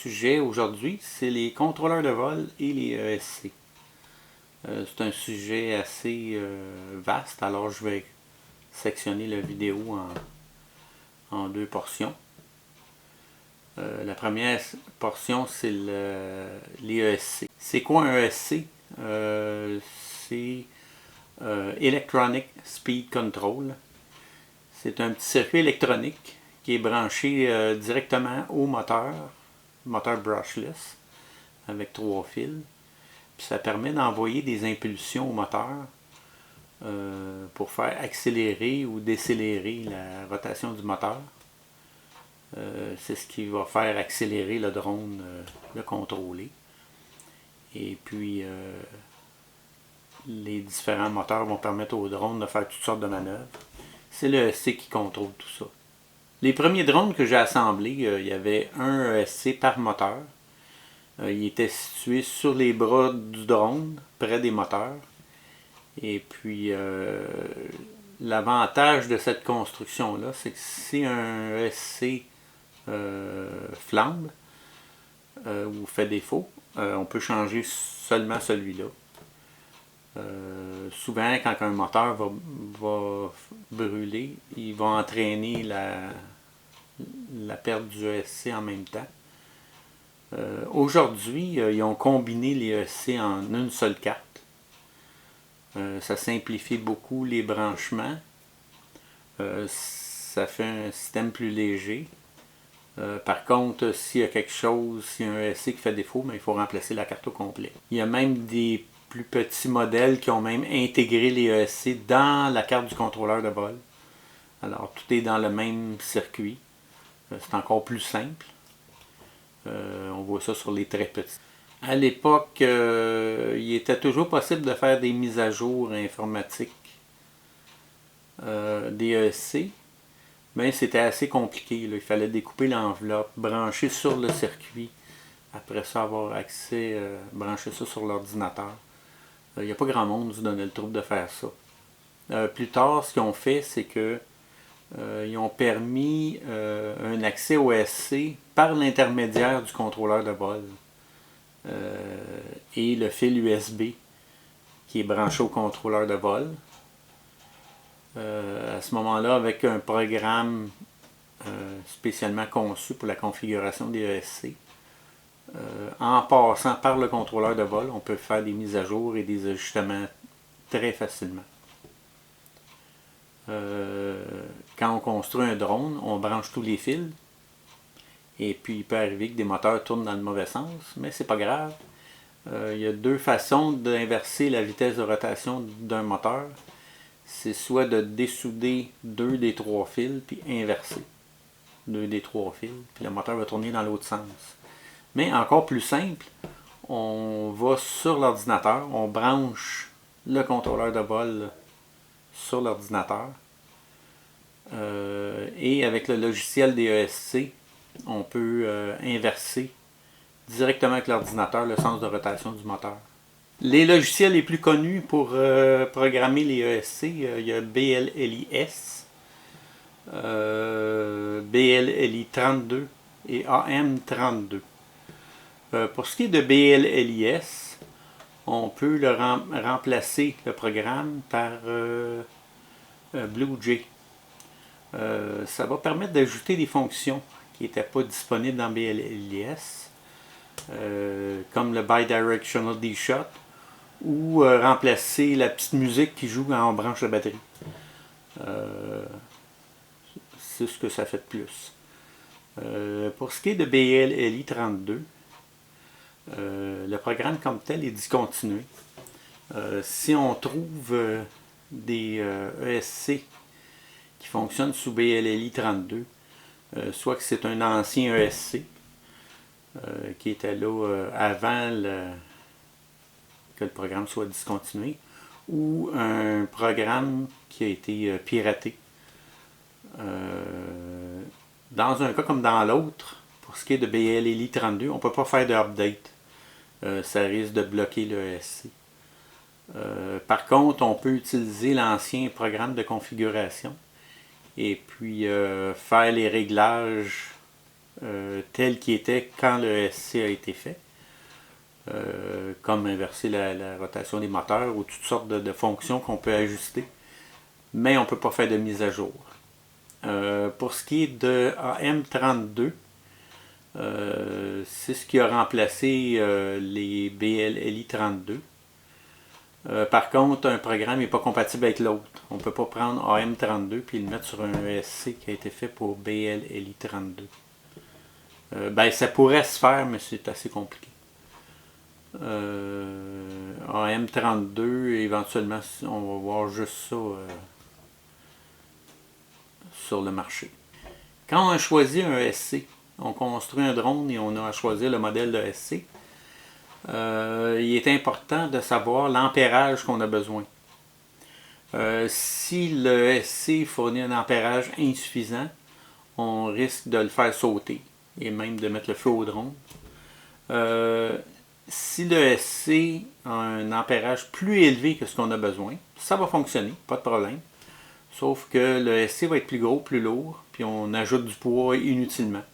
sujet aujourd'hui, c'est les contrôleurs de vol et les ESC. C'est un sujet assez vaste, alors je vais sectionner la vidéo en deux portions. La première portion, c'est l'ESC. C'est quoi un ESC? C'est Electronic Speed Control. C'est un petit circuit électronique qui est branché directement au moteur brushless, avec 3 fils. Puis ça permet d'envoyer des impulsions au moteur pour faire accélérer ou décélérer la rotation du moteur. C'est ce qui va faire accélérer le drone, le contrôler. Et puis les différents moteurs vont permettre au drone de faire toutes sortes de manœuvres. C'est le ESC qui contrôle tout ça. Les premiers drones que j'ai assemblés, il y avait un ESC par moteur. Il était situé sur les bras du drone, près des moteurs. Et puis, l'avantage de cette construction-là, c'est que si un ESC flambe ou fait défaut, on peut changer seulement celui-là. Souvent, quand un moteur va brûler, il va entraîner la perte du ESC en même temps. Aujourd'hui, ils ont combiné les ESC en une seule carte. Ça simplifie beaucoup les branchements. Ça fait un système plus léger. Par contre, s'il y a quelque chose, s'il y a un ESC qui fait défaut, il faut remplacer la carte au complet. Il y a même des plus petits modèles qui ont même intégré les ESC dans la carte du contrôleur de vol. Alors, tout est dans le même circuit. C'est encore plus simple. On voit ça sur les très petits. À l'époque, il était toujours possible de faire des mises à jour informatiques des ESC, mais c'était assez compliqué. Là. Il fallait découper l'enveloppe, brancher sur le circuit, après ça avoir accès, brancher ça sur l'ordinateur. Il n'y a pas grand monde qui se donnait le trouble de faire ça. Plus tard, ce qu'ils ont fait, c'est que ils ont permis un accès au ESC par l'intermédiaire du contrôleur de vol et le fil USB qui est branché au contrôleur de vol. À ce moment-là, avec un programme spécialement conçu pour la configuration des ESC, en passant par le contrôleur de vol, on peut faire des mises à jour et des ajustements très facilement. Quand on construit un drone, on branche tous les fils. Et puis il peut arriver que des moteurs tournent dans le mauvais sens, mais c'est pas grave. Il y a deux façons d'inverser la vitesse de rotation d'un moteur. C'est soit de dessouder 2 des 3 fils, puis inverser 2 des 3 fils, puis le moteur va tourner dans l'autre sens. Mais encore plus simple, on va sur l'ordinateur, on branche le contrôleur de vol sur l'ordinateur. Et avec le logiciel des ESC, on peut inverser directement avec l'ordinateur le sens de rotation du moteur. Les logiciels les plus connus pour programmer les ESC, il y a BLLIS, BLLI 32 et AM32. Pour ce qui est de BLLIS, on peut remplacer le programme par BlueJ. Ça va permettre d'ajouter des fonctions qui n'étaient pas disponibles dans BLLIS, comme le Bidirectional D-Shot, ou remplacer la petite musique qui joue quand on branche la batterie. C'est ce que ça fait de plus. Pour ce qui est de BLLI 32, le programme comme tel est discontinué. Si on trouve des ESC qui fonctionnent sous BLLI 32, soit que c'est un ancien ESC qui était là avant que le programme soit discontinué, ou un programme qui a été piraté. Dans un cas comme dans l'autre, pour ce qui est de BLLI 32, on ne peut pas faire d'update. Ça risque de bloquer le ESC. Par contre, on peut utiliser l'ancien programme de configuration et puis faire les réglages tel qu'il était quand le SC a été fait, comme inverser la rotation des moteurs ou toutes sortes de fonctions qu'on peut ajuster, mais on ne peut pas faire de mise à jour. Pour ce qui est de AM32, c'est ce qui a remplacé les BLLI32. Par contre, un programme n'est pas compatible avec l'autre. On ne peut pas prendre AM32 puis le mettre sur un ESC qui a été fait pour BLLI32. Ben, ça pourrait se faire, mais c'est assez compliqué. AM32, éventuellement, on va voir juste ça sur le marché. Quand on a choisi un ESC, on construit un drone et on a à choisir le modèle de ESC, il est important de savoir l'ampérage qu'on a besoin. Si le ESC fournit un ampérage insuffisant, on risque de le faire sauter et même de mettre le feu au drone. Si le ESC a un ampérage plus élevé que ce qu'on a besoin, ça va fonctionner, pas de problème. Sauf que le ESC va être plus gros, plus lourd, puis on ajoute du poids inutilement.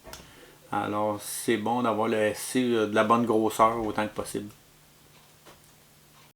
Alors c'est bon d'avoir le ESC de la bonne grosseur autant que possible.